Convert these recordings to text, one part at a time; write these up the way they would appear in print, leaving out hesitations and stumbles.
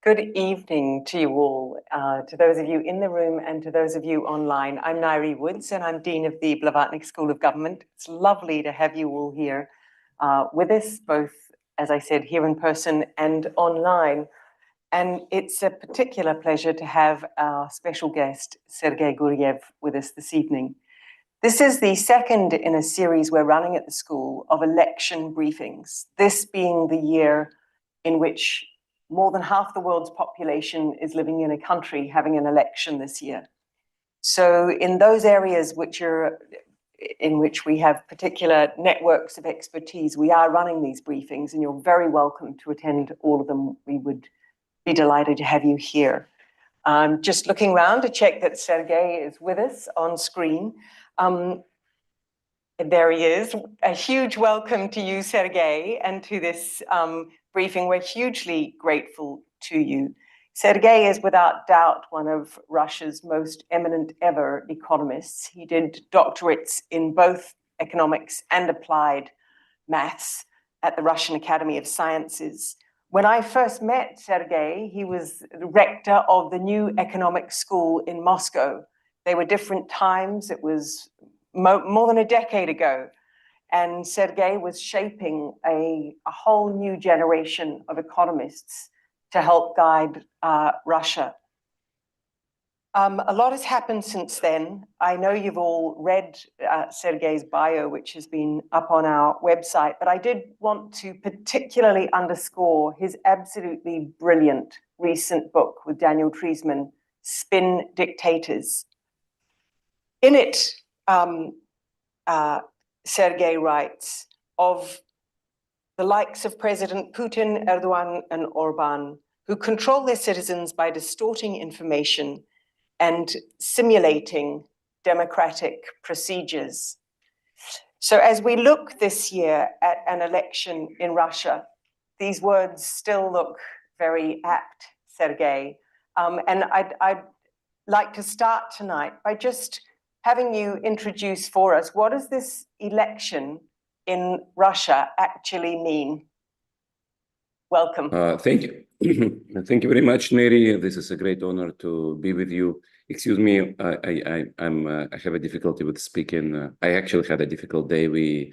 Good evening to you all, to those of you in the room and to those of you online. I'm Ngaire Woods and I'm Dean of the Blavatnik School of Government. It's lovely to have you all here with us, both, as I said, here in person and online. And it's a particular pleasure to have our special guest, Sergei Guriev, with us this evening. This is the second in a series we're running at the school of election briefings, this being the year in which more than half the world's population is living in a country having an election this year. So in those areas in which we have particular networks of expertise, we are running these briefings, and you're very welcome to attend all of them. We would be delighted to have you here. Just looking around to check that Sergei is with us on screen. There he is. A huge welcome to you, Sergei, and to this briefing. We're hugely grateful to you. Sergei is without doubt one of Russia's most eminent ever economists. He did doctorates in both economics and applied maths at the Russian Academy of Sciences. When I first met Sergei, he was the rector of the new economic school in Moscow. They were different times. It was more than a decade ago. And Sergei was shaping a whole new generation of economists to help guide Russia. A lot has happened since then. I know you've all read Sergei's bio, which has been up on our website, but I did want to particularly underscore his absolutely brilliant recent book with Daniel Treisman, Spin Dictators. In it, Sergei writes of the likes of President Putin, Erdogan, and Orban, who control their citizens by distorting information and simulating democratic procedures. So as we look this year at an election in Russia, these words still look very apt, Sergei. And I'd like to start tonight by just having you introduce for us, what does this election in Russia actually mean? Welcome. Thank you. Thank you very much, Ngaire. This is a great honor to be with you. Excuse me, I have a difficulty with speaking. I actually had a difficult day. We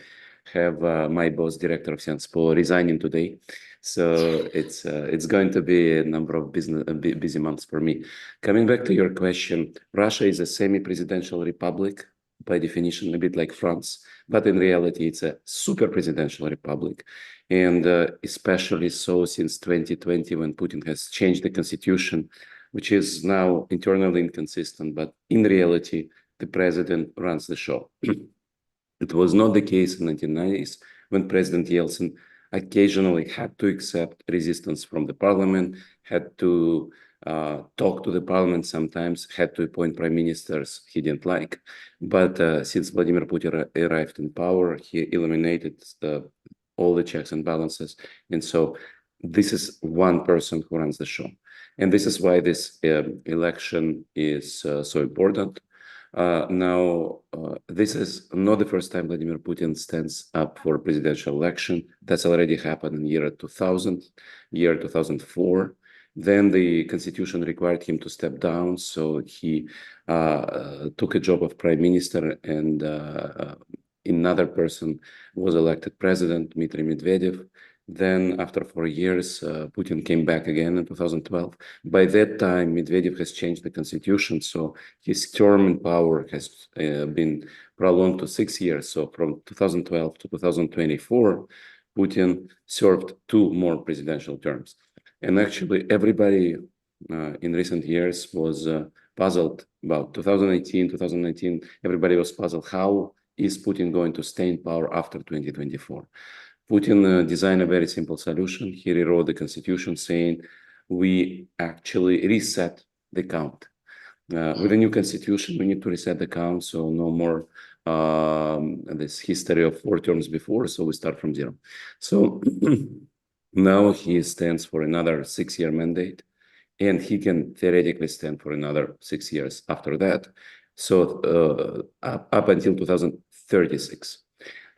have my boss, Director of Sciences Po, resigning today. So it's going to be a number of busy months for me. Coming back to your question, Russia is a semi-presidential republic, by definition, a bit like France, but in reality, it's a super presidential republic. And especially so since 2020, when Putin has changed the constitution, which is now internally inconsistent, but in reality, the president runs the show. It was not the case in the 1990s, when President Yeltsin occasionally had to accept resistance from the parliament, had to talk to the parliament sometimes, had to appoint prime ministers he didn't like. But since Vladimir Putin arrived in power, he eliminated all the checks and balances. And so this is one person who runs the show. And this is why this election is so important. Now, this is not the first time Vladimir Putin stands up for a presidential election. That's already happened in year 2000, year 2004. Then the constitution required him to step down, so he took a job of prime minister, and another person was elected president, Dmitry Medvedev. Then after 4 years, Putin came back again in 2012. By that time, Medvedev has changed the constitution, so his term in power has been prolonged to 6 years. So from 2012 to 2024, Putin served 2 more presidential terms. And actually, everybody in recent years was puzzled about 2018, 2019. Everybody was puzzled, how is Putin going to stay in power after 2024? Putin designed a very simple solution. He rewrote the constitution saying, we actually reset the count. With a new constitution, we need to reset the count, so no more this history of 4 terms before, so we start from 0. So now he stands for another 6-year mandate, and he can theoretically stand for another 6 years after that. So up until 2036.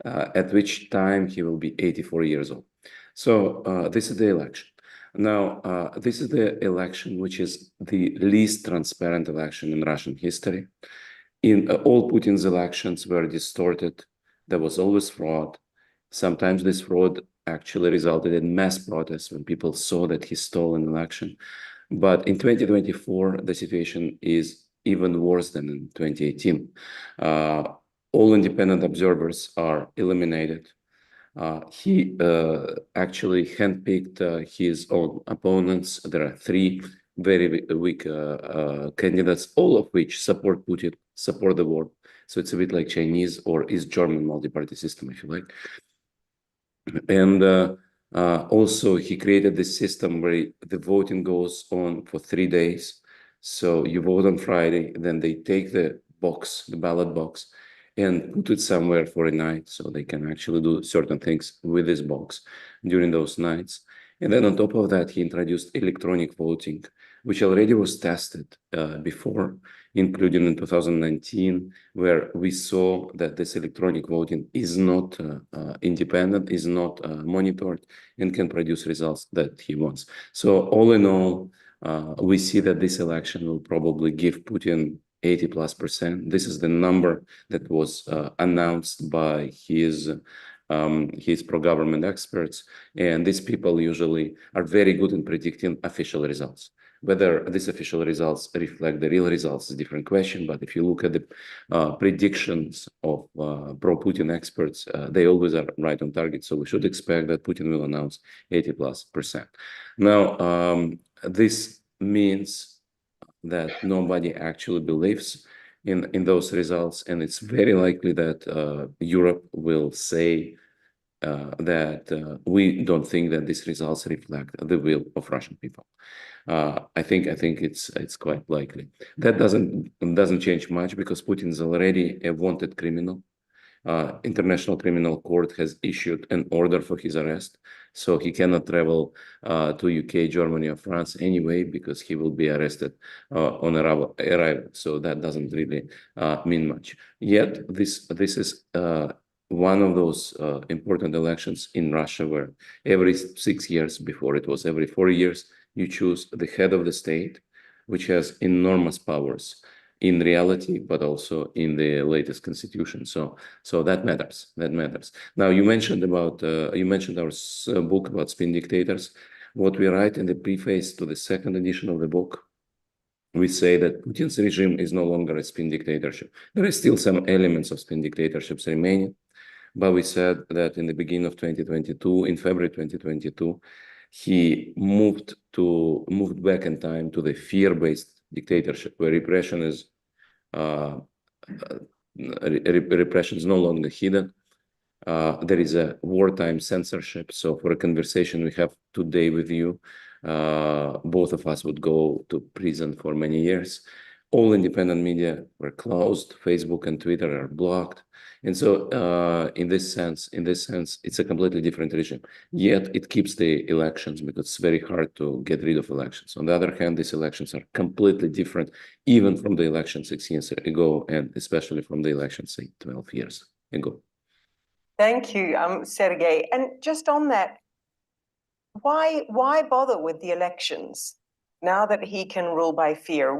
At which time he will be 84 years old. So this is the election. Now, this is the election which is the least transparent election in Russian history. In all Putin's elections were distorted. There was always fraud. Sometimes this fraud actually resulted in mass protests when people saw that he stole an election. But in 2024, the situation is even worse than in 2018. All independent observers are eliminated. He actually handpicked his own opponents. There are three very weak candidates, all of which support Putin, support the war. So it's a bit like Chinese or East German multi-party system, if you like. And also, he created this system where the voting goes on for 3 days. So you vote on Friday, then they take the box, the ballot box, and put it somewhere for a night so they can actually do certain things with this box during those nights. And then on top of that, he introduced electronic voting, which already was tested before, including in 2019, where we saw that this electronic voting is not independent, is not monitored, and can produce results that he wants. So all in all, we see that this election will probably give Putin 80+%. This is the number that was announced by his pro-government experts. And these people usually are very good in predicting official results. Whether these official results reflect the real results is a different question. But if you look at the predictions of pro-Putin experts, they always are right on target. So we should expect that Putin will announce 80+%. Now, this means that nobody actually believes in those results, and it's very likely that Europe will say that we don't think that these results reflect the will of Russian people. I think it's quite likely. That doesn't change much because Putin is already a wanted criminal. International Criminal Court has issued an order for his arrest, so he cannot travel to UK, Germany, or France anyway because he will be arrested on arrival. So that doesn't really mean much. Yet this is one of those important elections in Russia where every 6 years, before it was every 4 years, you choose the head of the state, which has enormous powers in reality, but also in the latest constitution. So that matters. That matters. Now, you mentioned about our book about spin dictators. What we write in the preface to the second edition of the book, we say that Putin's regime is no longer a spin dictatorship. There are still some elements of spin dictatorships remaining, but we said that in the beginning of 2022, in February 2022, he moved back in time to the fear-based dictatorship, where repression is no longer hidden. There is a wartime censorship. So for a conversation we have today with you, both of us would go to prison for many years. All independent media were closed. Facebook and Twitter are blocked. And so in this sense, it's a completely different regime. Yet it keeps the elections because it's very hard to get rid of elections. On the other hand, these elections are completely different, even from the election 6 years ago, and especially from the election, say, 12 years ago. Thank you, Sergei. And just on that, why bother with the elections now that he can rule by fear?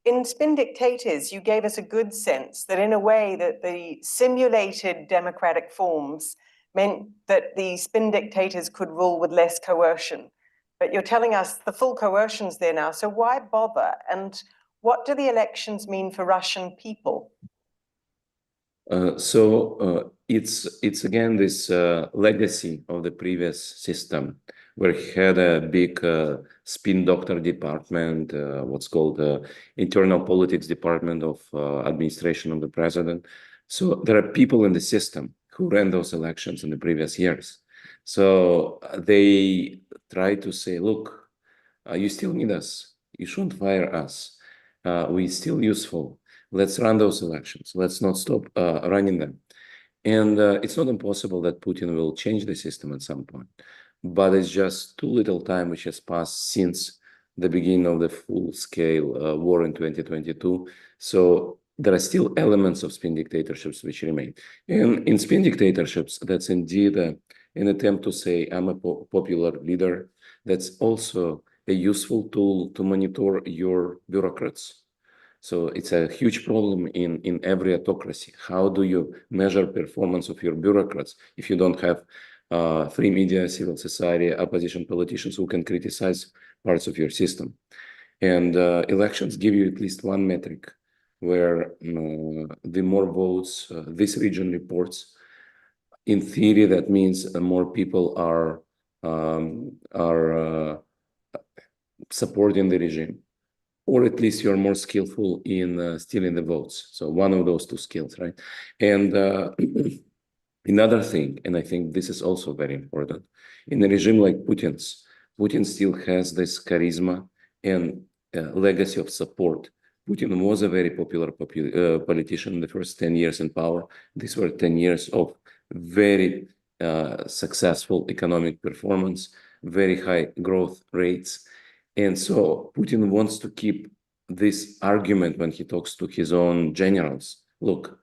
In Spin Dictators, you gave us a good sense that in a way that the simulated democratic forms meant that the spin dictators could rule with less coercion. But you're telling us the full coercion's there now, so why bother? And what do the elections mean for Russian people? It's again this legacy of the previous system, where he had a big spin doctor department, what's called the internal politics department of administration of the president. So there are people in the system who ran those elections in the previous years. So they try to say, look, you still need us. You shouldn't fire us. We're still useful. Let's run those elections. Let's not stop running them. And it's not impossible that Putin will change the system at some point. But it's just too little time which has passed since the beginning of the full-scale war in 2022. So there are still elements of spin dictatorships which remain. And in spin dictatorships, that's indeed an attempt to say, I'm a popular leader. that's also a useful tool to monitor your bureaucrats. So it's a huge problem in every autocracy. How do you measure performance of your bureaucrats if you don't have free media, civil society, opposition politicians who can criticize parts of your system? And elections give you at least one metric where the more votes this region reports. In theory, that means more people are supporting the regime, or at least you're more skillful in stealing the votes. So one of those two skills, right? And another thing, and I think this is also very important, in a regime like Putin's, Putin still has this charisma and legacy of support. Putin was a very popular politician in the first 10 years in power. These were 10 years of very successful economic performance, very high growth rates. And so Putin wants to keep this argument when he talks to his own generals. Look,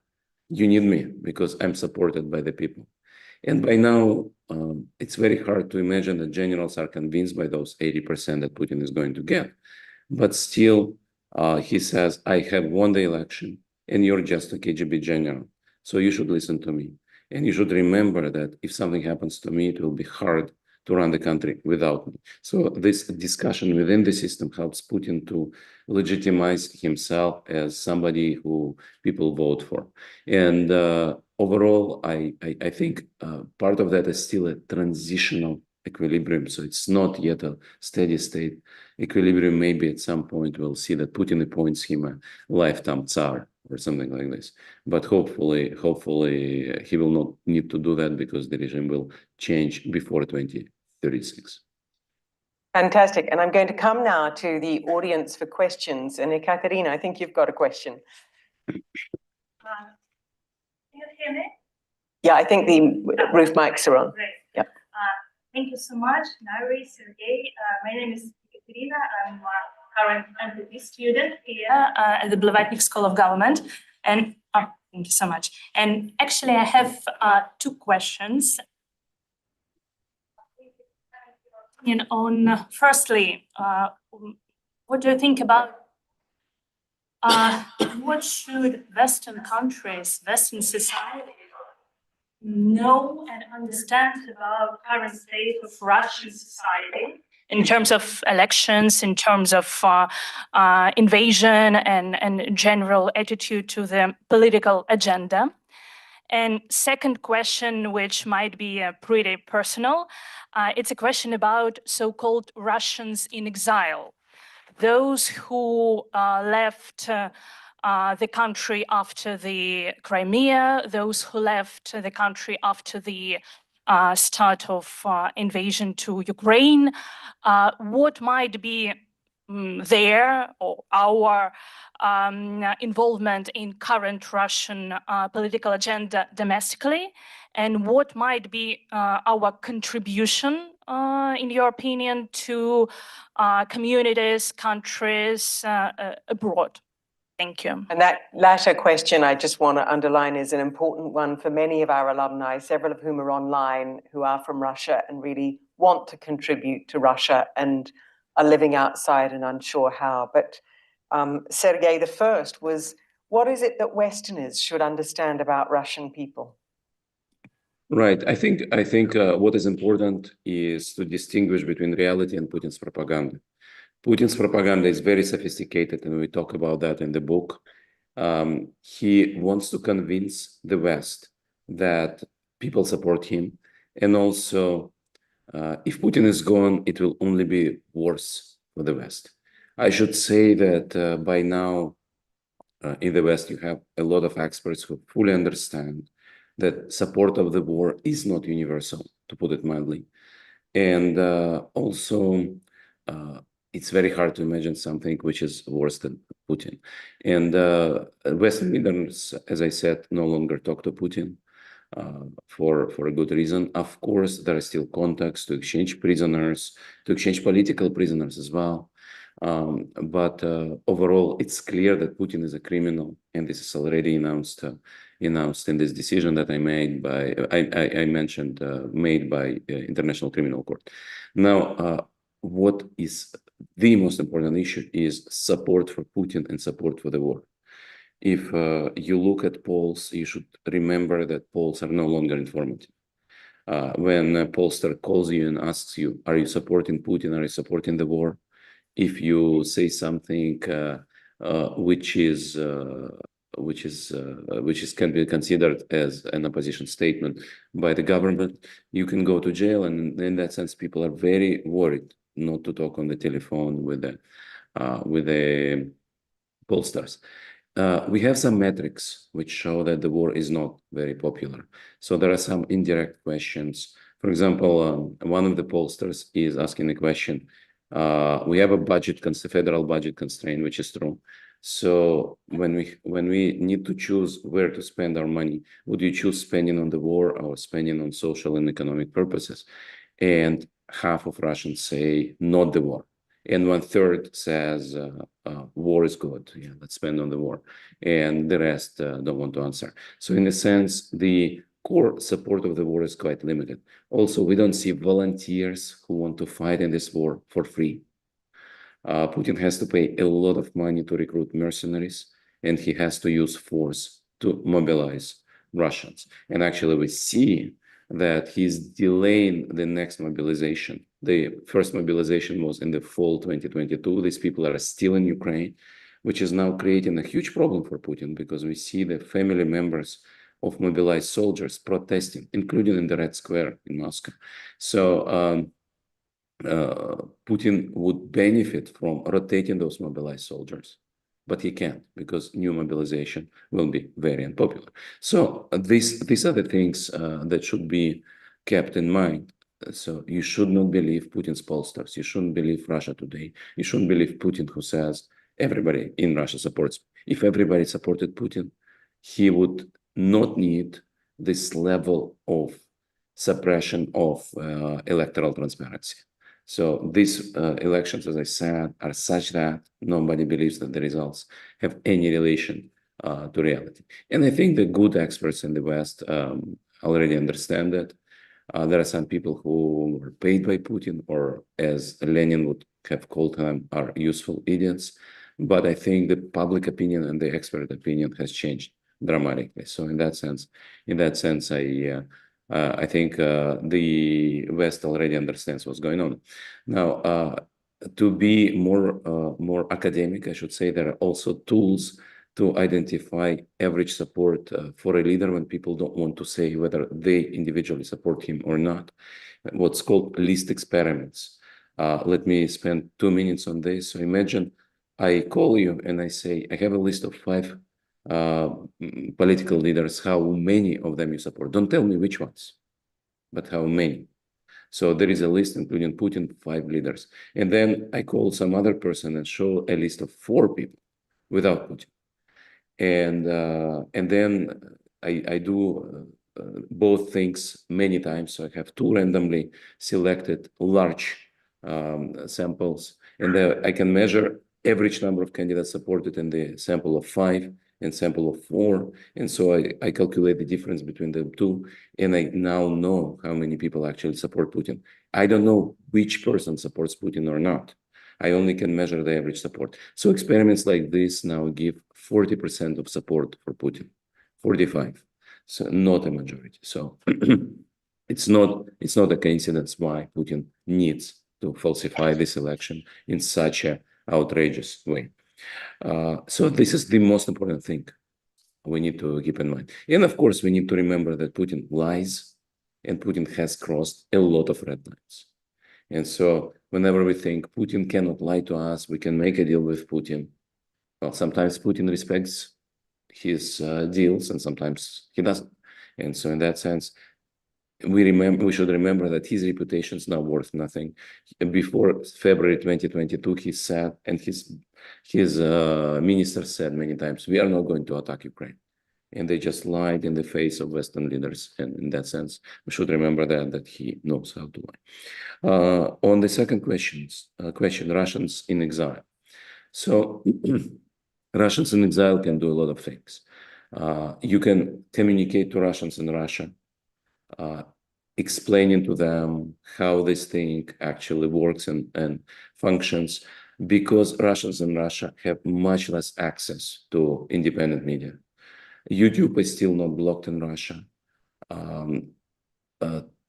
you need me because I'm supported by the people. And by now, it's very hard to imagine that generals are convinced by those 80% that Putin is going to get. But still, he says, I have won the election and you're just a KGB general. So you should listen to me. And you should remember that if something happens to me, it will be hard to run the country without me. So this discussion within the system helps Putin to legitimize himself as somebody who people vote for. And overall, I think part of that is still a transitional equilibrium. So it's not yet a steady state equilibrium. Maybe at some point we'll see that Putin appoints him a lifetime Tsar or something like this. But hopefully he will not need to do that because the regime will change before 2036. Fantastic. And I'm going to come now to the audience for questions. And Ekaterina, I think you've got a question. Can you hear me? Yeah, I think the roof mics are on. Great. Yeah. Thank you so much, Ngaire, Sergei. My name is Ekaterina. I'm a current MPP student here at the Blavatnik School of Government. And thank you so much. And actually, I have two questions. Firstly, what do you think about what should Western countries, Western society know and understand about current state of Russian society in terms of elections, in terms of invasion and general attitude to the political agenda? And second question, which might be pretty personal, it's a question about so-called Russians in exile, those who left the country after the Crimea, those who left the country after the start of invasion to Ukraine. What might be their or our involvement in current Russian political agenda domestically, and what might be our contribution, in your opinion, to communities, countries abroad? Thank you. And that latter question, I just want to underline, is an important one for many of our alumni, several of whom are online, who are from Russia and really want to contribute to Russia and are living outside and unsure how. But Sergei, the first was, what is it that Westerners should understand about Russian people? Right. I think what is important is to distinguish between reality and Putin's propaganda. Putin's propaganda is very sophisticated, and we talk about that in the book. He wants to convince the West that people support him. And also, if Putin is gone, it will only be worse for the West. I should say that by now, in the West, you have a lot of experts who fully understand that support of the war is not universal, to put it mildly. And also, it's very hard to imagine something which is worse than Putin. And Western leaders, as I said, no longer talk to Putin for a good reason. Of course, there are still contacts to exchange prisoners, to exchange political prisoners as well. But overall, it's clear that Putin is a criminal, and this is already announced in this decision that I made by I mentioned made by International Criminal Court. Now, what is the most important issue is support for Putin and support for the war. If you look at polls, you should remember that polls are no longer informative. When a pollster calls you and asks you, are you supporting Putin? Are you supporting the war? If you say something which can be considered as an opposition statement by the government, you can go to jail. And in that sense, people are very worried not to talk on the telephone with the pollsters. We have some metrics which show that the war is not very popular. So there are some indirect questions. For example, one of the pollsters is asking a question. We have a federal budget constraint, which is true. So when we need to choose where to spend our money, would you choose spending on the war or spending on social and economic purposes? And half of Russians say not the war. And 1/3 says war is good. Yeah, let's spend on the war. And the rest don't want to answer. So in a sense, the core support of the war is quite limited. Also, we don't see volunteers who want to fight in this war for free. Putin has to pay a lot of money to recruit mercenaries, and he has to use force to mobilize Russians. And actually, we see that he's delaying the next mobilization. The first mobilization was in the fall 2022. These people are still in Ukraine, which is now creating a huge problem for Putin, because we see the family members of mobilized soldiers protesting, including in the Red Square in Moscow. So Putin would benefit from rotating those mobilized soldiers, but he can't, because new mobilization will be very unpopular. So these are the things that should be kept in mind. So you should not believe Putin's pollsters. You shouldn't believe Russia Today. You shouldn't believe Putin, who says everybody in Russia supports. If everybody supported Putin, he would not need this level of suppression of electoral transparency. So these elections, as I said, are such that nobody believes that the results have any relation to reality. And I think the good experts in the West already understand that. There are some people who were paid by Putin, or as Lenin would have called them, are useful idiots. But I think the public opinion and the expert opinion has changed dramatically. So in that sense, I think the West already understands what's going on. Now, to be more academic, I should say there are also tools to identify average support for a leader when people don't want to say whether they individually support him or not. What's called list experiments. Let me spend 2 minutes on this. So imagine I call you and I say, I have a list of 5 political leaders, how many of them you support? Don't tell me which ones, but how many. So there is a list, including Putin, 5 leaders. And then I call some other person and show a list of 4 people without Putin. And then I do both things many times. So I have 2 randomly selected large samples, and I can measure average number of candidates supported in the sample of 5 and sample of 4. And so I calculate the difference between the 2, and I now know how many people actually support Putin. I don't know which person supports Putin or not. I only can measure the average support. So experiments like this now give 40% of support for Putin, 45. So not a majority. So it's not a coincidence why Putin needs to falsify this election in such an outrageous way. So this is the most important thing we need to keep in mind. And of course, we need to remember that Putin lies, and Putin has crossed a lot of red lines. And so whenever we think Putin cannot lie to us, we can make a deal with Putin. Well, sometimes Putin respects his deals, and sometimes he doesn't. And so in that sense, we should remember that his reputation is now worth nothing. Before February 2022, he said, and his minister said many times, we are not going to attack Ukraine. And they just lied in the face of Western leaders. And in that sense, we should remember that he knows how to lie. On the second question, Russians in exile. So Russians in exile can do a lot of things. You can communicate to Russians in Russia. explaining to them how this thing actually works and functions, because Russians in Russia have much less access to independent media. YouTube is still not blocked in Russia.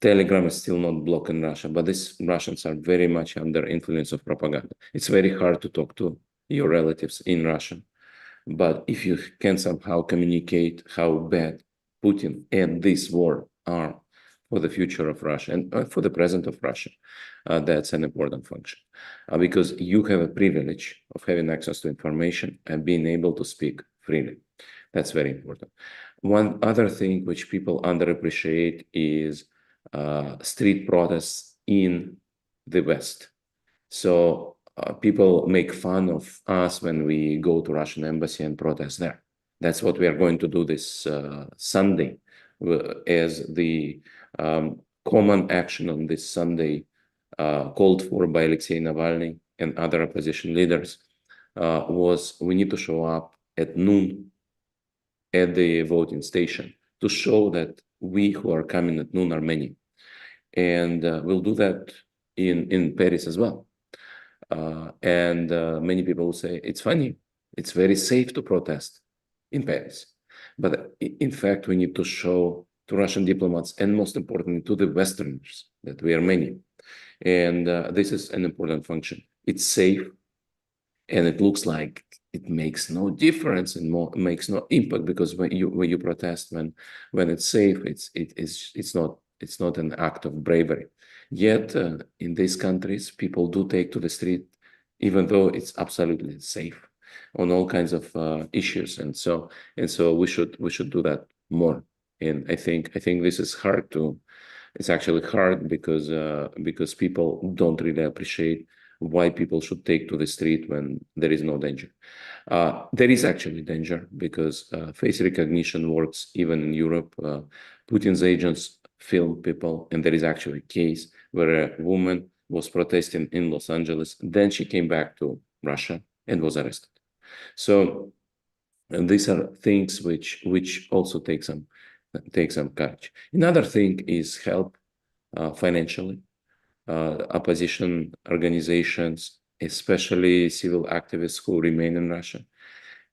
Telegram is still not blocked in Russia, but these Russians are very much under influence of propaganda. It's very hard to talk to your relatives in Russia. But if you can somehow communicate how bad Putin and this war are for the future of Russia and for the present of Russia, that's an important function. Because you have a privilege of having access to information and being able to speak freely. That's very important. One other thing which people underappreciate is street protests in the West. So people make fun of us when we go to Russian embassy and protest there. That's what we are going to do this Sunday, as the common action on this Sunday called for by Alexei Navalny and other opposition leaders was we need to show up at noon at the voting station to show that we who are coming at noon are many. And we'll do that in Paris as well. Many people will say, it's funny, it's very safe to protest in Paris. But in fact, we need to show to Russian diplomats, and most importantly, to the Westerners, that we are many. And this is an important function. It's safe, and it looks like it makes no difference and makes no impact, because when you protest when it's safe, it's not an act of bravery. Yet in these countries, people do take to the street, even though it's absolutely safe on all kinds of issues, and so we should do that more. And I think this is hard to. It's actually hard because people don't really appreciate why people should take to the street when there is no danger. There is actually danger, because face recognition works even in Europe. Putin's agents film people, and there is actually a case where a woman was protesting in Los Angeles, then she came back to Russia and was arrested. So, and these are things which also take some courage. Another thing is help financially. Opposition organizations, especially civil activists who remain in Russia,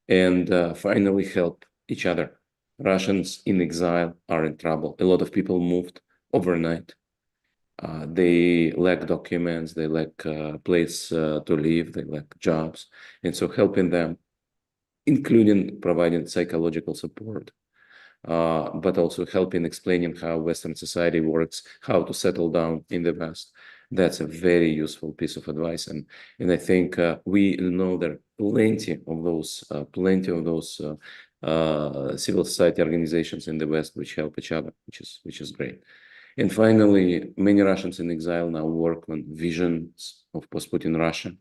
and finally help each other. Russians in exile are in trouble. A lot of people moved overnight. They lack documents, they lack place to live, they lack jobs. And so helping them, including providing psychological support, but also helping explaining how Western society works, how to settle down in the West. That's a very useful piece of advice. And I think we know there are plenty of those civil society organizations in the West which help each other, which is great. And finally, many Russians in exile now work on visions of post-Putin Russia.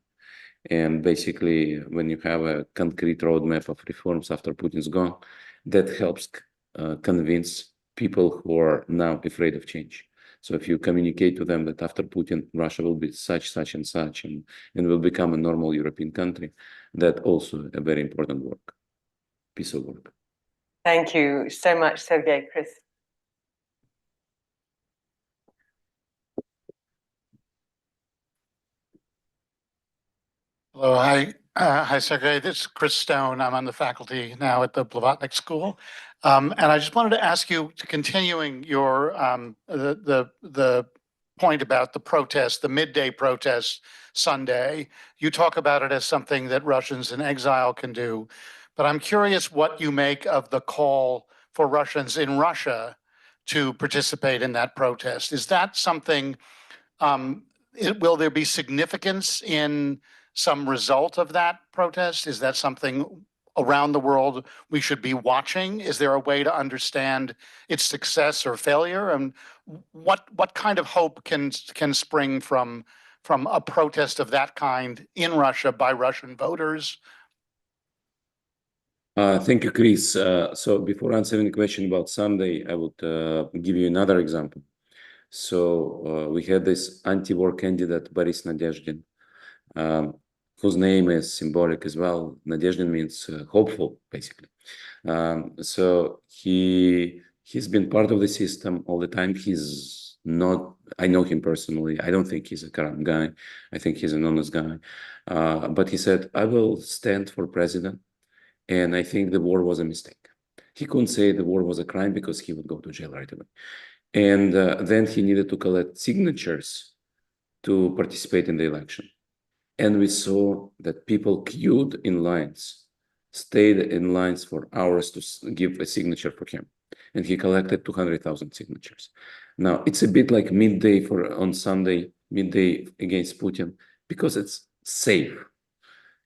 And basically, when you have a concrete roadmap of reforms after Putin's gone, that helps convince people who are now afraid of change. So if you communicate to them that after Putin, Russia will be such and such, and will become a normal European country, that also a very important piece of work. Thank you so much, Sergei. Chris. Hello, hi, Sergei. This is Chris Stone. I'm on the faculty now at the Blavatnik School, and I just wanted to ask you, continuing your the point about the protest, the midday protest Sunday. You talk about it as something that Russians in exile can do, but I'm curious what you make of the call for Russians in Russia to participate in that protest. Is that something? Will there be significance in some result of that protest? Is that something around the world we should be watching? Is there a way to understand its success or failure? And what kind of hope can spring from a protest of that kind in Russia by Russian voters? Thank you, Chris. So before answering the question about Sunday, I would give you another example. So we had this anti-war candidate, Boris Nadezhdin, whose name is Symbolic as well. Nadezhdin means hopeful, basically. So he's been part of the system all the time. He's I know him personally. I don't think he's a corrupt guy. I think he's an honest guy. But he said, I will stand for president. And I think the war was a mistake. He couldn't say the war was a crime because he would go to jail right away. And then he needed to collect signatures to participate in the election. And we saw that people queued in lines, stayed in lines for hours to give a signature for him. And he collected 200,000 signatures. Now, it's a bit like midday on Sunday, midday against Putin, because it's safe.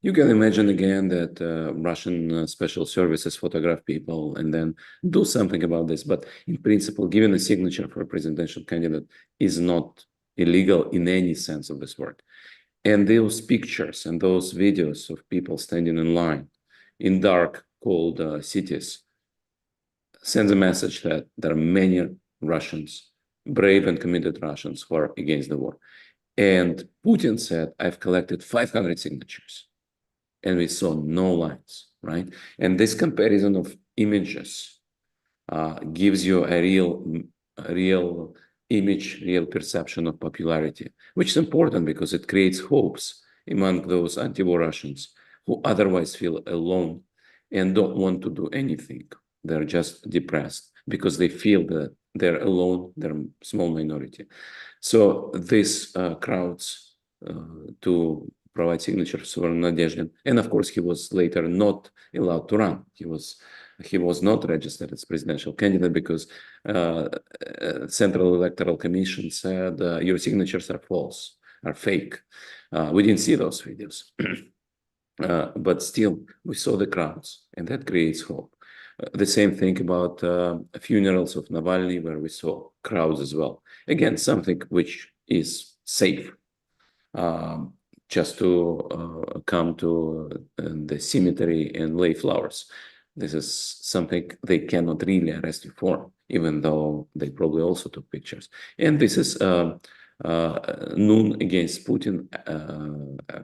You can imagine again that Russian special services photograph people and then do something about this. But in principle, giving a signature for a presidential candidate is not illegal in any sense of this word. And those pictures and those videos of people standing in line in dark, cold cities sends a message that there are many Russians, brave and committed Russians, who are against the war. And Putin said, I've collected 500 signatures. And we saw no lines, right? And this comparison of images gives you a real image, real perception of popularity, which is important because it creates hopes among those anti-war Russians who otherwise feel alone and don't want to do anything. They're just depressed because they feel that they're alone, they're a small minority. So these crowds to provide signatures for Nadezhdin. And of course, he was later not allowed to run. He was not registered as presidential candidate because Central Electoral Commission said your signatures are false, are fake. We didn't see those videos. But still, we saw the crowds, and that creates hope. The same thing about funerals of Navalny, where we saw crowds as well. Again, something which is safe. Just to come to the cemetery and lay flowers. This is something they cannot really arrest you for, even though they probably also took pictures. And this is noon against Putin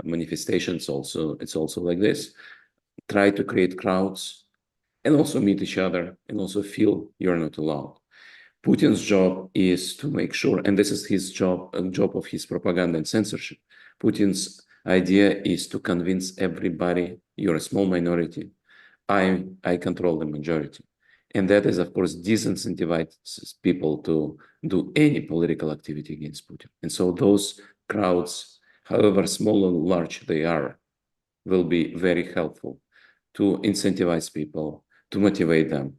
manifestations also. It's also like this. Try to create crowds and also meet each other and also feel you're not alone. Putin's job is to make sure, and this is his job of his propaganda and censorship. Putin's idea is to convince everybody you're a small minority. I control the majority. And that is, of course, disincentivizes people to do any political activity against Putin. And so those crowds, however small or large they are, will be very helpful to incentivize people, to motivate them,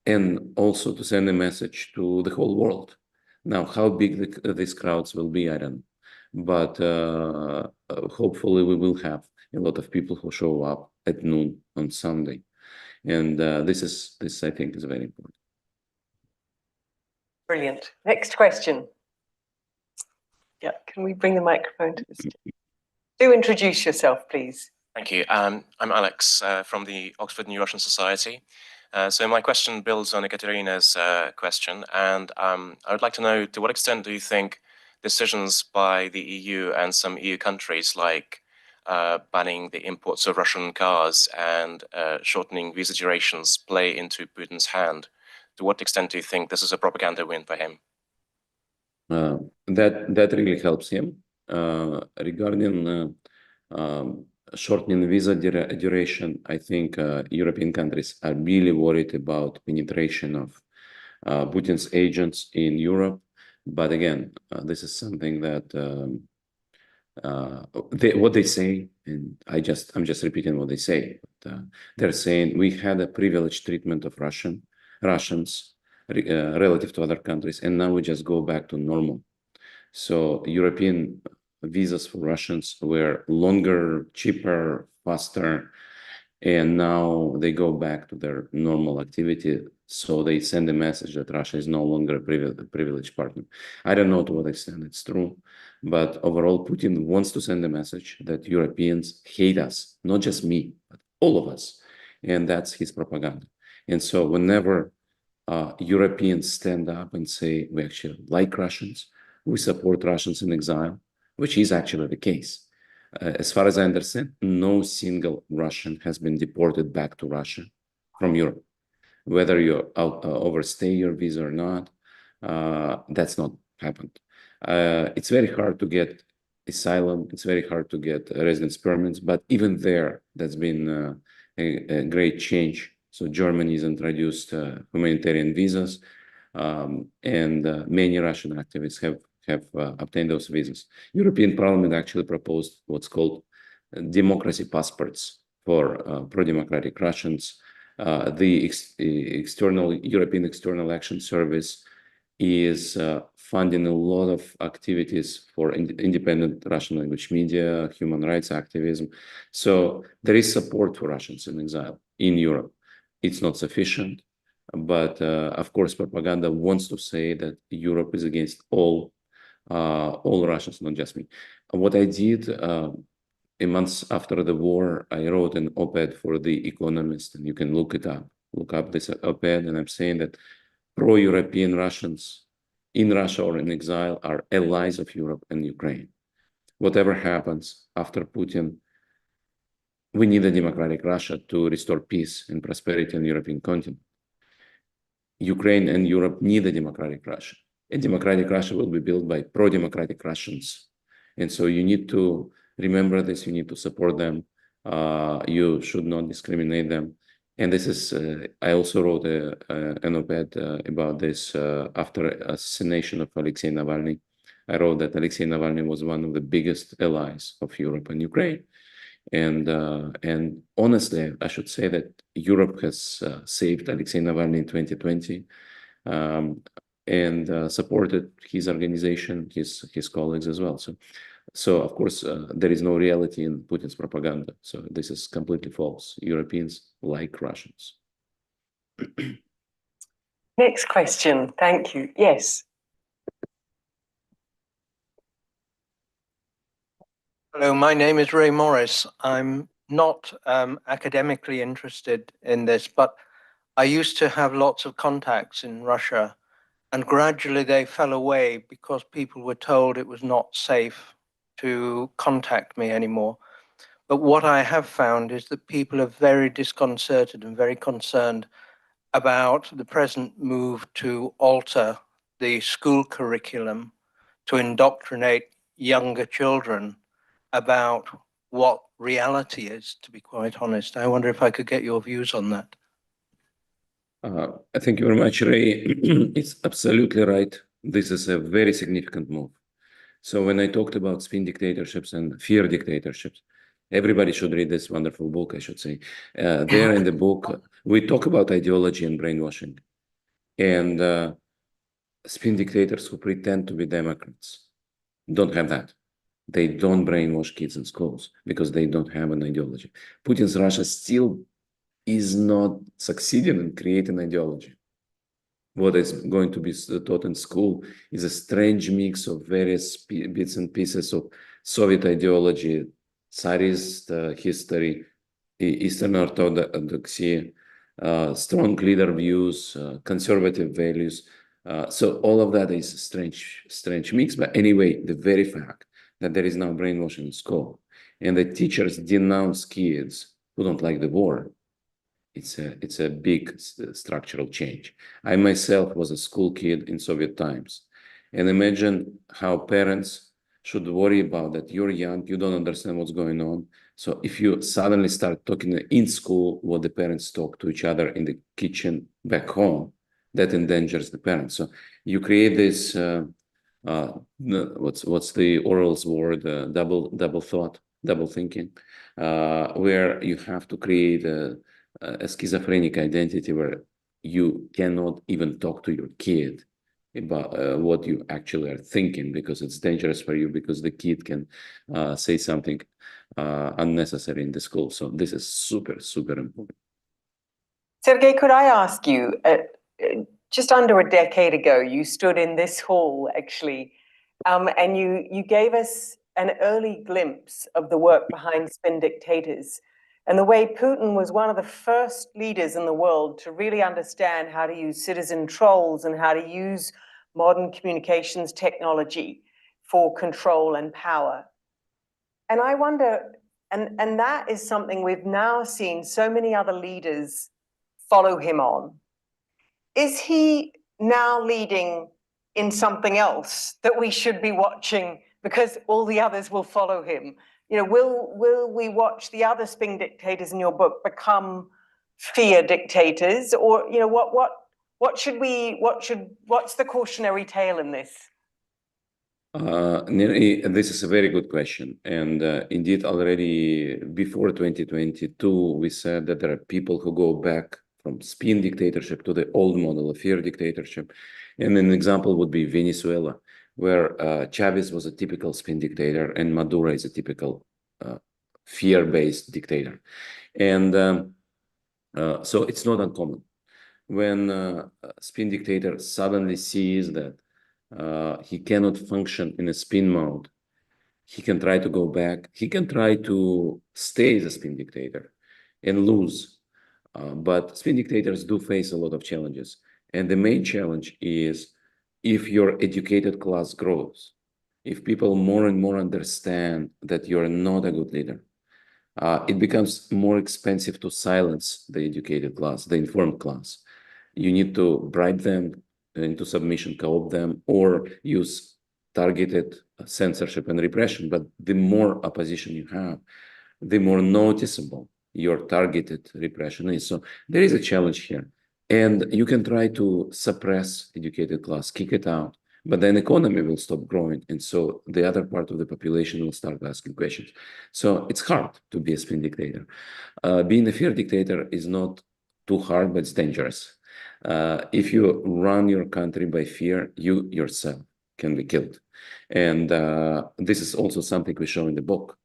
and also to send a message to the whole world. Now, how big these crowds will be, I don't know. But hopefully we will have a lot of people who show up at noon on Sunday. And this I think is very important. Brilliant. Next question. Yeah, can we bring the microphone to this? Do introduce yourself, please. Thank you. I'm Alex from the Oxford New Russian Society. So my question builds on Ekaterina's question, and I would like to know, to what extent do you think decisions by the EU and some EU countries, like banning the imports of Russian cars and shortening visa durations, play into Putin's hand? To what extent do you think this is a propaganda win for him? That really helps him. Regarding shortening visa duration, I think European countries are really worried about penetration of Putin's agents in Europe. But again, this is something that what they say, and I'm just repeating what they say. But, they're saying we had a privileged treatment of Russians relative to other countries, and now we just go back to normal. So European visas for Russians were longer, cheaper, faster, and now they go back to their normal activity. So they send a message that Russia is no longer a privileged partner. I don't know to what extent it's true, but overall, Putin wants to send a message that Europeans hate us, not just me, but all of us. And that's his propaganda. And so whenever Europeans stand up and say, we actually like Russians, we support Russians in exile, which is actually the case. As far as I understand, no single Russian has been deported back to Russia from Europe. Whether you overstay your visa or not, that's not happened. It's very hard to get asylum. It's very hard to get residence permits, but even there, that's been a great change. So Germany has introduced humanitarian visas, and many Russian activists have obtained those visas. European Parliament actually proposed what's called democracy passports for pro-democratic Russians. The European External Action Service is funding a lot of activities for independent Russian language media, human rights activism. So there is support for Russians in exile in Europe. It's not sufficient, but of course, propaganda wants to say that Europe is against all Russians, not just me. What I did a month after the war, I wrote an op-ed for The Economist, and you can look it up. Look up this op-ed, and I'm saying that pro-European Russians in Russia or in exile are allies of Europe and Ukraine. Whatever happens after Putin, we need a democratic Russia to restore peace and prosperity on the European continent. Ukraine and Europe need a democratic Russia. A democratic Russia will be built by pro-democratic Russians. And so you need to remember this, you need to support them. You should not discriminate them. And this is, I also wrote an op-ed about this after assassination of Alexei Navalny. I wrote that Alexei Navalny was one of the biggest allies of Europe and Ukraine. And honestly, I should say that Europe has saved Alexei Navalny in 2020 and supported his organization, his colleagues as well. So of course, there is no reality in Putin's propaganda. So this is completely false. Europeans like Russians. Next question. Thank you. Yes. Hello, my name is Ray Morris. I'm not academically interested in this, but I used to have lots of contacts in Russia, and gradually they fell away because people were told it was not safe to contact me anymore. But what I have found is that people are very disconcerted and very concerned about the present move to alter the school curriculum to indoctrinate younger children about what reality is, to be quite honest. I wonder if I could get your views on that. Thank you very much, Ray. It's absolutely right. This is a very significant move. So when I talked about spin dictatorships and fear dictatorships, everybody should read this wonderful book, I should say. There in the book, we talk about ideology and brainwashing. And spin dictators who pretend to be Democrats don't have that. They don't brainwash kids in schools because they don't have an ideology. Putin's Russia still is not succeeding in creating ideology. What is going to be taught in school is a strange mix of various bits and pieces of Soviet ideology, Tsarist history, Eastern Orthodoxy, strong leader views, conservative values. So all of that is a strange mix. But anyway, the very fact that there is now brainwashing in school and the teachers denounce kids who don't like the war, it's a big structural change. I myself was a school kid in Soviet times, and imagine how parents should worry about that. You're young, you don't understand what's going on. So if you suddenly start talking in school what the parents talk to each other in the kitchen back home, that endangers the parents. So you create this what's the Orwell's word, double thought, double thinking, where you have to create a schizophrenic identity where you cannot even talk to your kid about what you actually are thinking, because it's dangerous for you, because the kid can say something unnecessary in the school. So this is super, super important. Sergei, could I ask you, just under a decade ago, you stood in this hall, actually, and you gave us an early glimpse of the work behind Spin Dictators and the way Putin was one of the first leaders in the world to really understand how to use citizen trolls and how to use modern communications technology for control and power. And I wonder, and that is something we've now seen so many other leaders follow him on. Is he now leading in something else that we should be watching because all the others will follow him? You know, will we watch the other spin dictators in your book become fear dictators, or you know, what's the cautionary tale in this? This is a very good question. And indeed, already before 2022, we said that there are people who go back from spin dictatorship to the old model of fear dictatorship. And an example would be Venezuela, where Chavez was a typical spin dictator and Maduro is a typical fear-based dictator. And so it's not uncommon. When a spin dictator suddenly sees that he cannot function in a spin mode, he can try to go back. He can try to stay as a spin dictator and lose. But spin dictators do face a lot of challenges. And the main challenge is if your educated class grows, if people more and more understand that you're not a good leader, it becomes more expensive to silence the educated class, the informed class. You need to bribe them into submission, co-opt them, or use targeted censorship and repression. But the more opposition you have, the more noticeable your targeted repression is. So there is a challenge here. And you can try to suppress educated class, kick it out, but then economy will stop growing. And so the other part of the population will start asking questions. So it's hard to be a spin dictator. Being a fear dictator is not too hard, but it's dangerous. If you run your country by fear, you yourself can be killed. And this is also something we show in the book.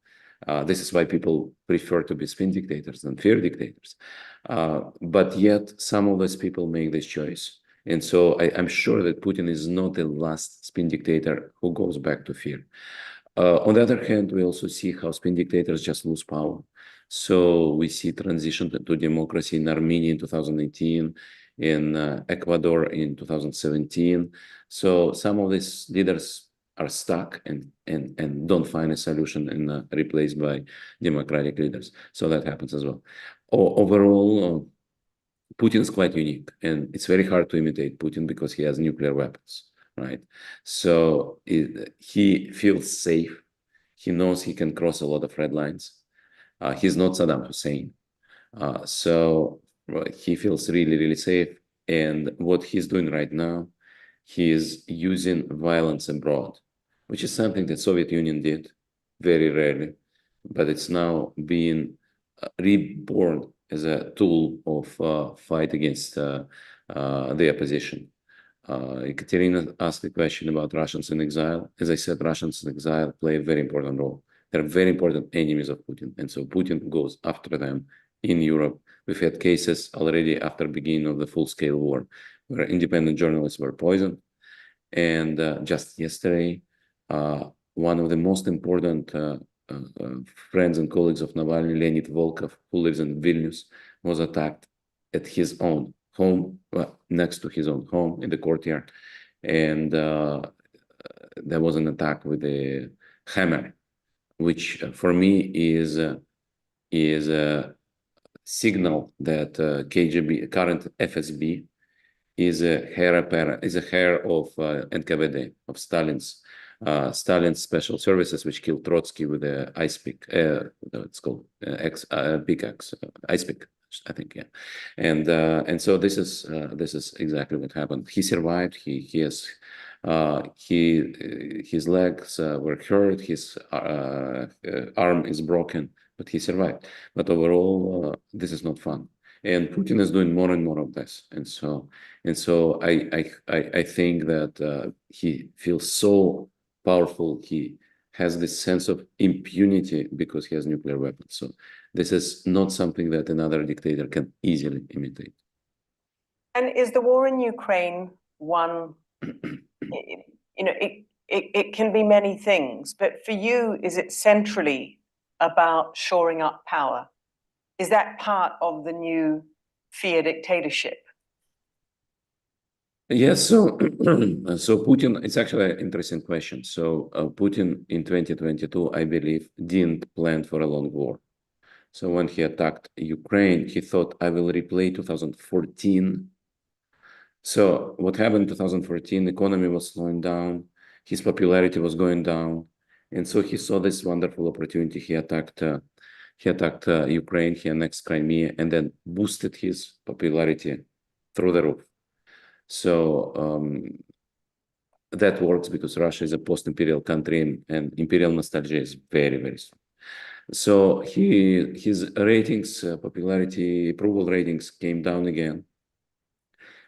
This is why people prefer to be spin dictators than fear dictators. But yet some of those people make this choice. And so I'm sure that Putin is not the last spin dictator who goes back to fear. On the other hand, we also see how spin dictators just lose power. So we see transition to democracy in Armenia in 2018, in Ecuador in 2017. So some of these leaders are stuck and don't find a solution and replaced by democratic leaders. So that happens as well. Overall, Putin is quite unique, and it's very hard to imitate Putin because he has nuclear weapons, right? So he feels safe. He knows he can cross a lot of red lines. He's not Saddam Hussein. So he feels really, really safe. And what he's doing right now, he is using violence abroad, which is something that Soviet Union did very rarely, but it's now being reborn as a tool of fight against the opposition. Ekaterina asked the question about Russians in exile. As I said, Russians in exile play a very important role. They're very important enemies of Putin. And so Putin goes after them in Europe. We've had cases already after the beginning of the full-scale war where independent journalists were poisoned. And just yesterday, one of the most important friends and colleagues of Navalny, Leonid Volkov, who lives in Vilnius, was attacked at his own home, well, next to his own home in the courtyard. And there was an attack with a hammer, which for me is a signal that KGB, current FSB, is a heir apparent, is a heir of NKVD, of Stalin's special services, which killed Trotsky with the ice pick. It's called pickaxe, ice pick, I think, yeah. And so this is exactly what happened. He survived. His legs were hurt. His arm is broken, but he survived. But overall, this is not fun. And Putin is doing more and more of this. And so I think that he feels so powerful. He has this sense of impunity because he has nuclear weapons. So this is not something that another dictator can easily imitate. And is the war in Ukraine one, it can be many things, but for you, is it centrally about shoring up power? Is that part of the new fear dictatorship? Yes, so Putin, it's actually an interesting question. So Putin in 2022, I believe, didn't plan for a long war. So when he attacked Ukraine, he thought, I will replay 2014 So what happened in 2014, the economy was slowing down, his popularity was going down. And so he saw this wonderful opportunity. He attacked Ukraine, he annexed Crimea, and then boosted his popularity through the roof. So that works because Russia is a post-imperial country, and imperial nostalgia is very, very strong. So his ratings, popularity, approval ratings came down again.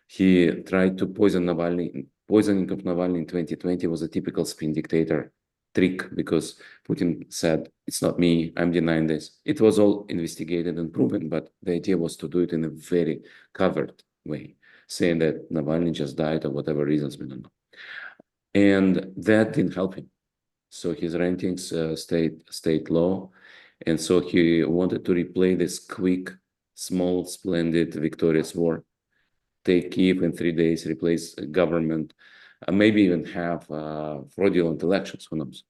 He tried to poison Navalny. Poisoning of Navalny in 2020 was a typical spin dictator trick, because Putin said, it's not me, I'm denying this. It was all investigated and proven, but the idea was to do it in a very covered way, saying that Navalny just died or whatever reasons, we don't know. And that didn't help him. So his ratings stayed low. And so he wanted to replay this quick, small, splendid, victorious war. Take Kyiv in 3 days, replace government, maybe even have fraudulent elections, who knows?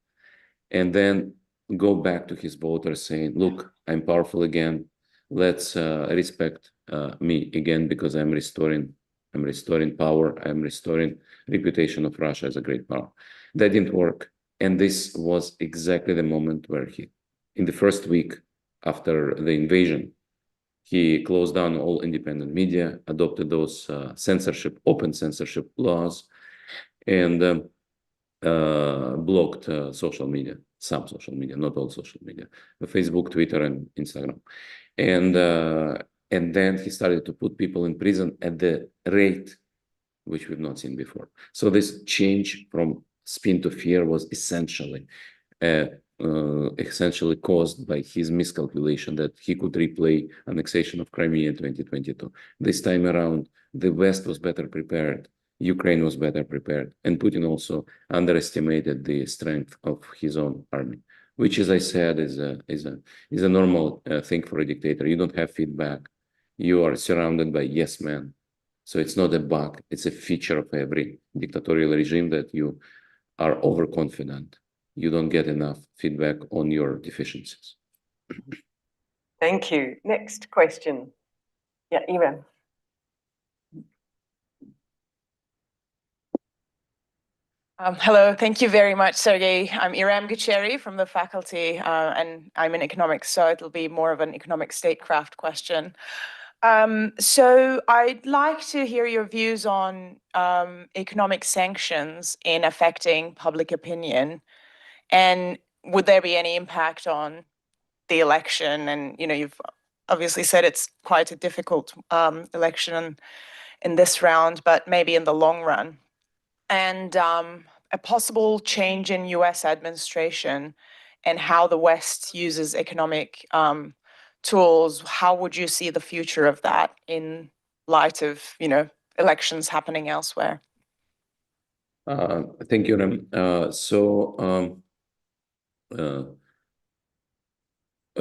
And then go back to his voters saying, look, I'm powerful again. Let's respect me again, because I'm restoring power. I'm restoring reputation of Russia as a great power. That didn't work. And this was exactly the moment where he, in the first week after the invasion, he closed down all independent media, adopted those open censorship laws, and blocked social media, some social media, not all social media, Facebook, Twitter, and Instagram. And then he started to put people in prison at the rate which we've not seen before. So this change from spin to fear was essentially caused by his miscalculation that he could replay annexation of Crimea in 2022. This time around, the West was better prepared, Ukraine was better prepared, and Putin also underestimated the strength of his own army, which, as I said, is a normal thing for a dictator. You don't have feedback. You are surrounded by yes men. So it's not a bug, it's a feature of every dictatorial regime that you are overconfident. You don't get enough feedback on your deficiencies. Thank you. Next question. Yeah, Ivan. Hello, thank you very much, Sergei. I'm Iram Gucheri from the faculty, and I'm in economics, so it'll be more of an economic statecraft question. So I'd like to hear your views on economic sanctions in affecting public opinion, and would there be any impact on the election? And you've obviously said it's quite a difficult election in this round, but maybe in the long run. And a possible change in US administration and how the West uses economic tools. How would you see the future of that in light of, elections happening elsewhere? Thank you, Ram.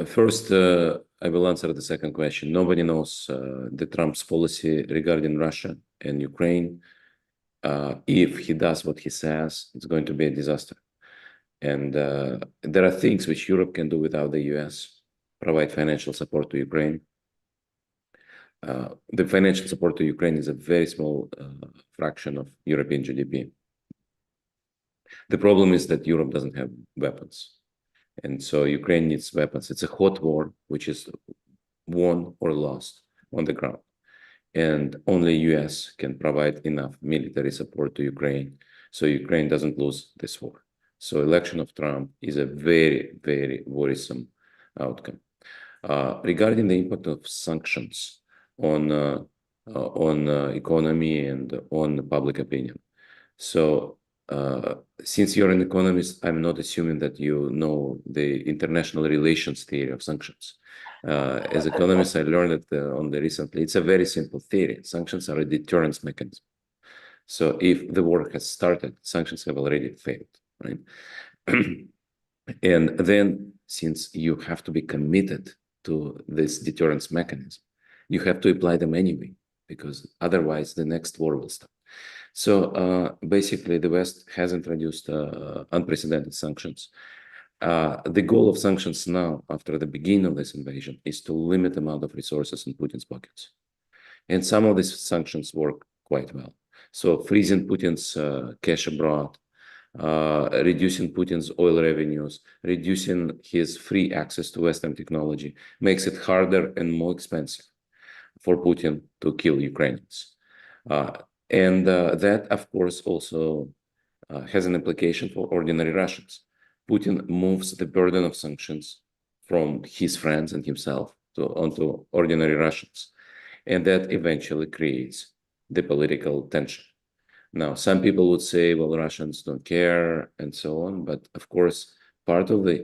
First, I will answer the second question. Nobody knows the Trump's policy regarding Russia and Ukraine. If he does what he says, it's going to be a disaster. And there are things which Europe can do without the US, provide financial support to Ukraine. The financial support to Ukraine is a very small fraction of European GDP. The problem is that Europe doesn't have weapons. And so Ukraine needs weapons. It's a hot war, which is won or lost on the ground. And only US can provide enough military support to Ukraine so Ukraine doesn't lose this war. So election of Trump is a very, very worrisome outcome. Regarding the impact of sanctions on economy and on public opinion. So since you're an economist, I'm not assuming that you know the international relations theory of sanctions. As economists, I learned it recently. It's a very simple theory. Sanctions are a deterrence mechanism. So if the war has started, sanctions have already failed, right? And then, since you have to be committed to this deterrence mechanism, you have to apply them anyway, because otherwise the next war will start. So basically, the West has introduced unprecedented sanctions. The goal of sanctions now, after the beginning of this invasion, is to limit the amount of resources in Putin's pockets. And some of these sanctions work quite well. So freezing Putin's cash abroad, reducing Putin's oil revenues, reducing his free access to Western technology makes it harder and more expensive for Putin to kill Ukrainians. And that, of course, also has an implication for ordinary Russians. Putin moves the burden of sanctions from his friends and himself onto ordinary Russians. And that eventually creates the political tension. Now, some people would say, well, Russians don't care and so on. But of course, part of the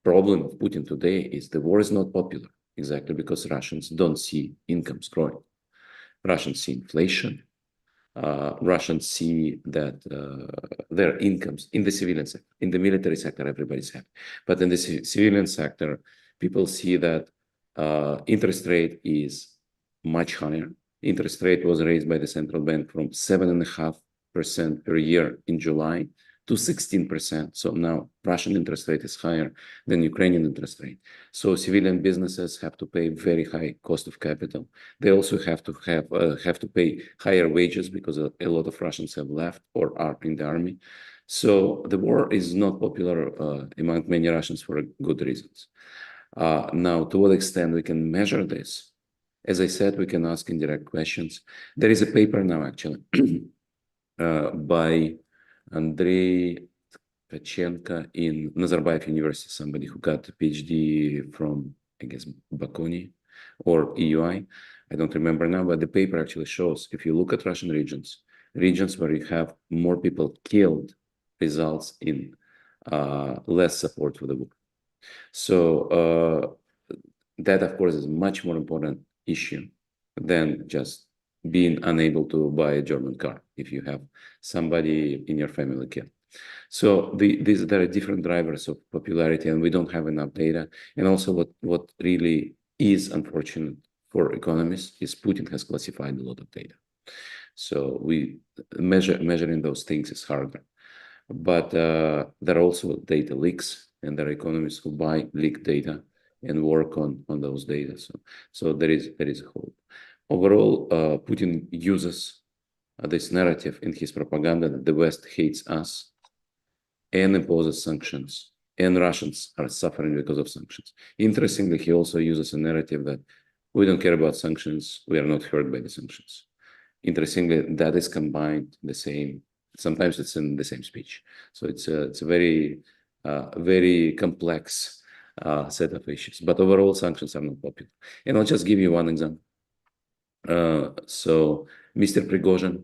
problem of Putin today is the war is not popular, exactly because Russians don't see incomes growing. Russians see inflation. Russians see that their incomes in the civilian sector, in the military sector, everybody's happy. But in the civilian sector, people see that interest rate is much higher. Interest rate was raised by the central bank from 7.5% per year in July to 16%. So now Russian interest rate is higher than Ukrainian interest rate. So civilian businesses have to pay very high cost of capital. They also have to pay higher wages because a lot of Russians have left or are in the army. So the war is not popular among many Russians for good reasons. Now, to what extent we can measure this? As I said, we can ask indirect questions. There is a paper now, actually, by Andrei Tkachenko in Nazarbayev University, somebody who got a PhD from, I guess, Bakunin or EUI. I don't remember now, but the paper actually shows, if you look at Russian regions where you have more people killed, results in less support for the war. So that, of course, is a much more important issue than just being unable to buy a German car if you have somebody in your family killed. So there are different drivers of popularity, and we don't have enough data. And also what really is unfortunate for economists is Putin has classified a lot of data. So measuring those things is harder. But there are also data leaks, and there are economists who buy leaked data and work on those data. So there is hope. Overall, Putin uses this narrative in his propaganda that the West hates us and imposes sanctions, and Russians are suffering because of sanctions. Interestingly, he also uses a narrative that we don't care about sanctions, we are not hurt by the sanctions. Interestingly, that is combined the same. Sometimes it's in the same speech. So it's a very, very complex set of issues. But overall, sanctions are not popular. And I'll just give you one example. So Mr. Prigozhin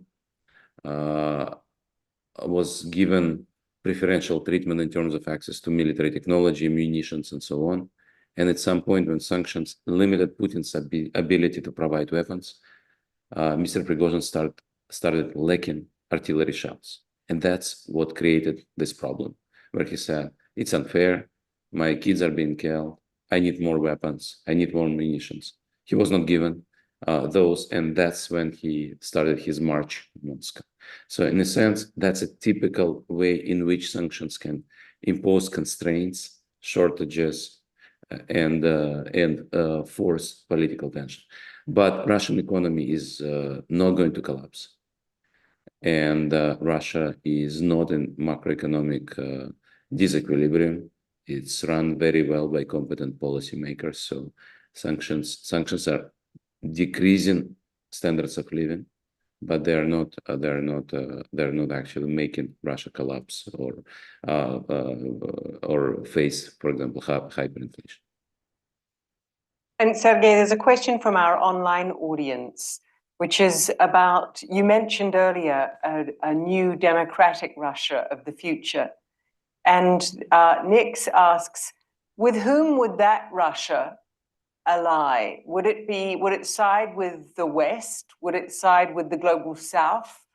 was given preferential treatment in terms of access to military technology, munitions, and so on. And at some point, when sanctions limited Putin's ability to provide weapons, Mr. Prigozhin started lacking artillery shells. And that's what created this problem, where he said, it's unfair, my kids are being killed, I need more weapons, I need more munitions. He was not given those, and that's when he started his march to Moscow. So in a sense, that's a typical way in which sanctions can impose constraints, shortages, and force political tension. But Russian economy is not going to collapse. And Russia is not in macroeconomic disequilibrium. It's run very well by competent policymakers. So sanctions are decreasing standards of living, but they're not actually making Russia collapse or face, for example, hyperinflation. And Sergei, there's a question from our online audience, which is about, you mentioned earlier, a new democratic Russia of the future. And Nix asks, with whom would that Russia ally? Would it side with the West? Would it side with the global South?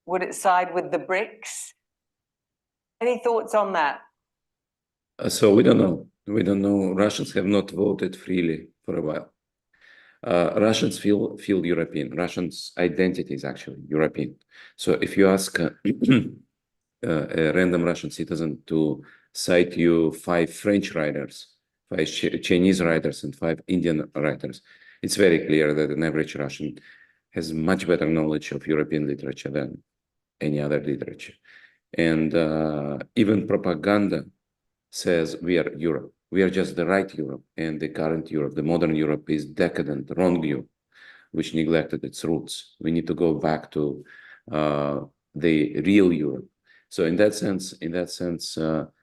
Would it side with the BRICS? Any thoughts on that? So we don't know. We don't know. Russians have not voted freely for a while. Russians feel European. Russians' identity is actually European. So if you ask a random Russian citizen to cite you 5 French writers, 5 Chinese writers, and 5 Indian writers, it's very clear that an average Russian has much better knowledge of European literature than any other literature. And even propaganda says we are Europe. We are just the right Europe, and the current Europe, the modern Europe, is decadent, wrong Europe, which neglected its roots. We need to go back to the real Europe. So in that sense,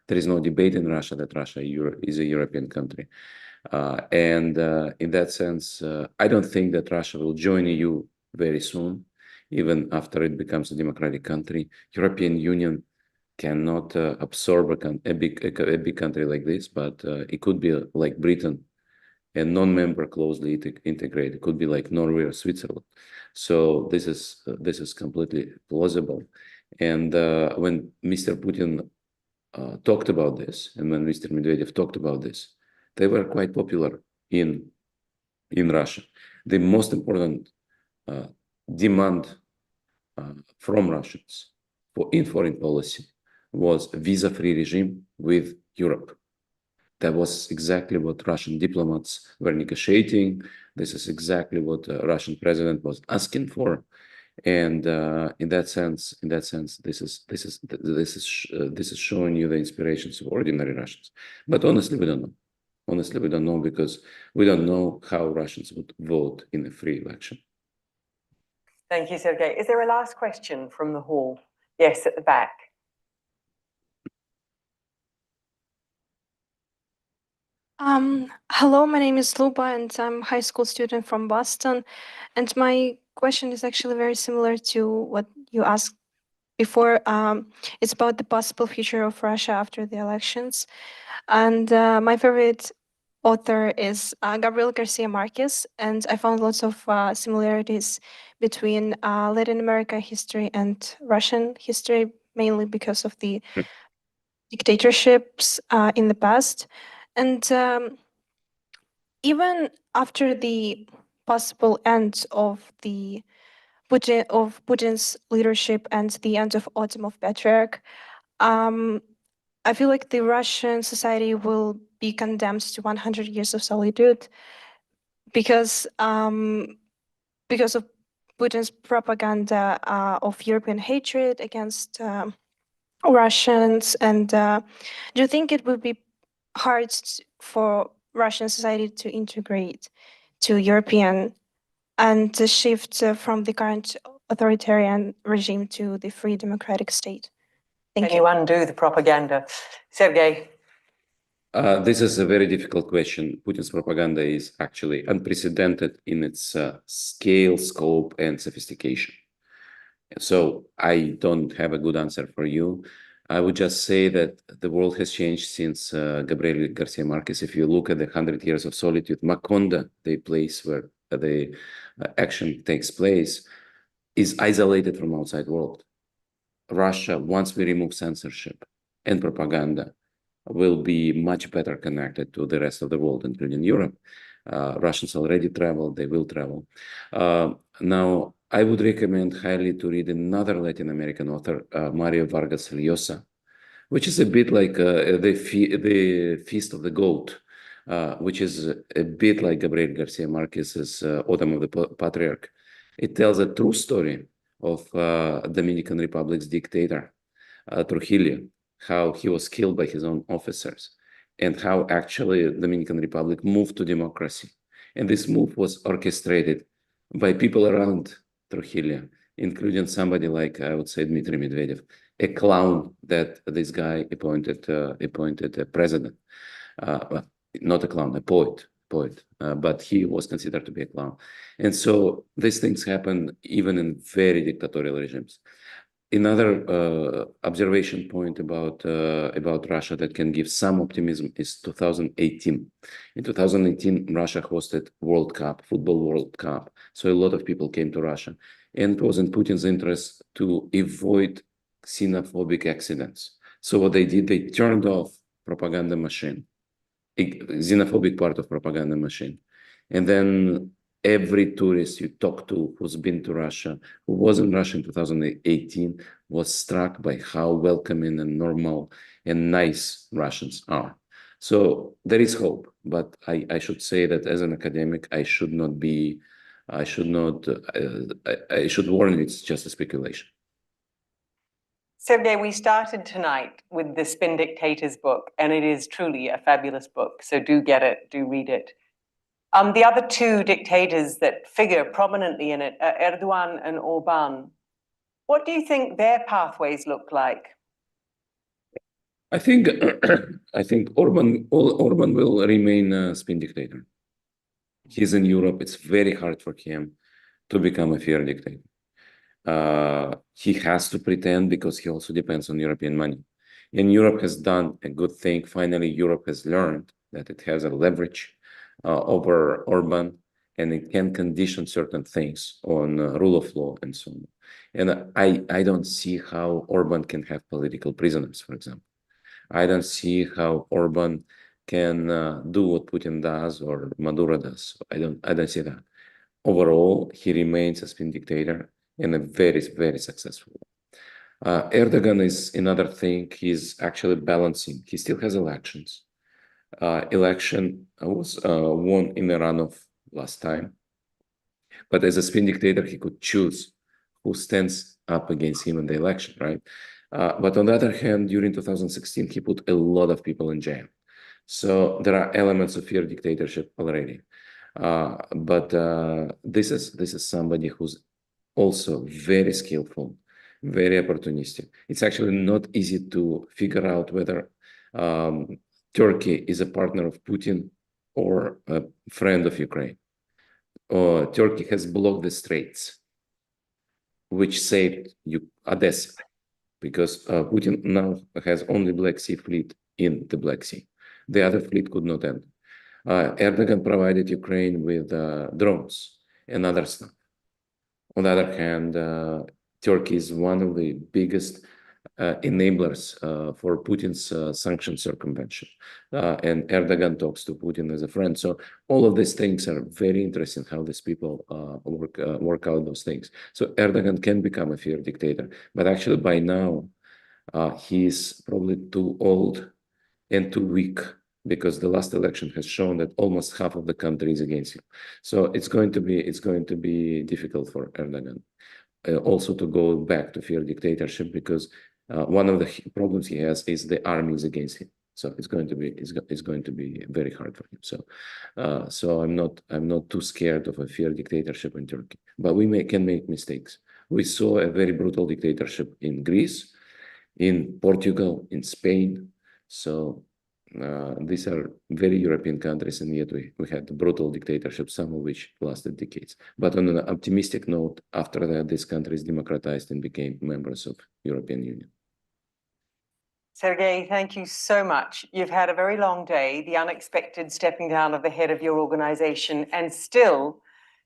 there is no debate in Russia that Russia is a European country. And in that sense, I don't think that Russia will join EU very soon, even after it becomes a democratic country. European Union cannot absorb a big country like this, but it could be like Britain, a non-member closely integrated. It could be like Norway or Switzerland. So this is completely plausible. And when Mr. Putin talked about this, and when Mr. Medvedev talked about this, they were quite popular in Russia. The most important demand from Russians in foreign policy was a visa-free regime with Europe. That was exactly what Russian diplomats were negotiating. This is exactly what the Russian president was asking for. And in that sense, this is showing you the inspirations of ordinary Russians. But honestly, we don't know. Honestly, we don't know, because we don't know how Russians would vote in a free election. Thank you, Sergei. Is there a last question from the hall? Yes, at the back. Hello, my name is Luba, and I'm a high school student from Boston. And my question is actually very similar to what you asked before. It's about the possible future of Russia after the elections. And my favorite author is Gabriel Garcia Marquez, and I found lots of similarities between Latin America history and Russian history, mainly because of the dictatorships in the past. And even after the possible end of Putin's leadership and the end of Autumn of Patriarch, I feel like the Russian society will be condemned to 100 years of solitude because of Putin's propaganda of European hatred against Russians. And do you think it would be hard for Russian society to integrate to European and to shift from the current authoritarian regime to the free democratic state? Thank Can you. you undo the propaganda? Sergei. This is a very difficult question. Putin's propaganda is actually unprecedented in its scale, scope, and sophistication. So I don't have a good answer for you. I would just say that the world has changed since Gabriel Garcia Marquez. If you look at the 100 Years of Solitude, Macondo, the place where the action takes place, is isolated from outside world. Russia, once we remove censorship and propaganda, will be much better connected to the rest of the world, including Europe. Russians already travel, they will travel. Now, I would recommend highly to read another Latin American author, Mario Vargas Llosa, which is a bit like the Feast of the Goat, which is a bit like Gabriel Garcia Marquez's Autumn of the Patriarch. It tells a true story of Dominican Republic's dictator, Trujillo, how he was killed by his own officers, and how actually the Dominican Republic moved to democracy. And this move was orchestrated by people around Trujillo, including somebody like, I would say, Dmitry Medvedev, a clown that this guy appointed a president. Well, not a clown, a poet, but he was considered to be a clown. And so these things happen even in very dictatorial regimes. Another observation point about Russia that can give some optimism is 2018. In 2018, Russia hosted World Cup, Football World Cup. So a lot of people came to Russia. And it was in Putin's interest to avoid xenophobic accidents. So what they did, they turned off propaganda machine, xenophobic part of propaganda machine. And then every tourist you talk to who's been to Russia, who was in Russia in 2018, was struck by how welcoming and normal and nice Russians are. So there is hope, but I should say that as an academic, I should not be I should not, I should warn it's just a speculation. Sergei, we started tonight with the Spin Dictators book, and it is truly a fabulous book. So do get it, do read it. The other two dictators that figure prominently in it are Erdogan and Orban. What do you think their pathways look like? I think Orban will remain a spin dictator. He's in Europe. It's very hard for him to become a fair dictator. He has to pretend because he also depends on European money. And Europe has done a good thing. Finally, Europe has learned that it has a leverage over Orban, and it can condition certain things on rule of law and so on. And I don't see how Orban can have political prisoners, for example. I don't see how Orban can do what Putin does or Maduro does. I don't see that. Overall, he remains a spin dictator and a very, very successful one. Erdogan is another thing. He's actually balancing. He still has elections. Election was won in a runoff last time. But as a spin dictator, he could choose who stands up against him in the election, right? But on the other hand, during 2016, he put a lot of people in jail. So there are elements of fear dictatorship already. But this is somebody who's also very skillful, very opportunistic. It's actually not easy to figure out whether Turkey is a partner of Putin or a friend of Ukraine. Turkey has blocked the straits, which saved Odessa, because Putin now has only Black Sea fleet in the Black Sea. The other fleet could not enter. Erdogan provided Ukraine with drones and other stuff. On the other hand, Turkey is one of the biggest enablers for Putin's sanction circumvention. And Erdogan talks to Putin as a friend. So all of these things are very interesting, how these people work out those things. So Erdogan can become a fair dictator, but actually by now, he's probably too old and too weak, because the last election has shown that almost half of the country is against him. So it's going to be difficult for Erdogan also to go back to fair dictatorship, because one of the problems he has is the army is against him. So it's going to be very hard for him. So I'm not too scared of a fair dictatorship in Turkey, but we can make mistakes. We saw a very brutal dictatorship in Greece, in Portugal, in Spain. So these are very European countries, and yet we had brutal dictatorships, some of which lasted decades. But on an optimistic note, after that, these countries democratized and became members of European Union. Sergei, thank you so much. You've had a very long day, the unexpected stepping down of the head of your organization, and still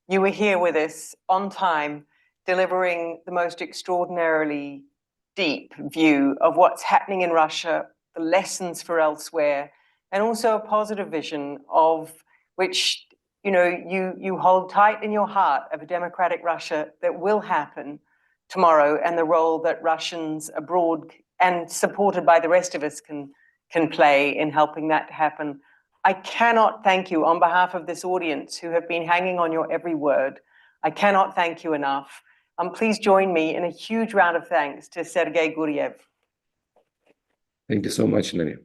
you were here with us on time, delivering the most extraordinarily deep view of what's happening in Russia, the lessons for elsewhere, and also a positive vision of which you hold tight in your heart of a democratic Russia that will happen tomorrow, and the role that Russians abroad and supported by the rest of us can play in helping that to happen. I cannot thank you on behalf of this audience who have been hanging on your every word. I cannot thank you enough. Please join me in a huge round of thanks to Sergei Guriev. Thank you so much, Ngaire.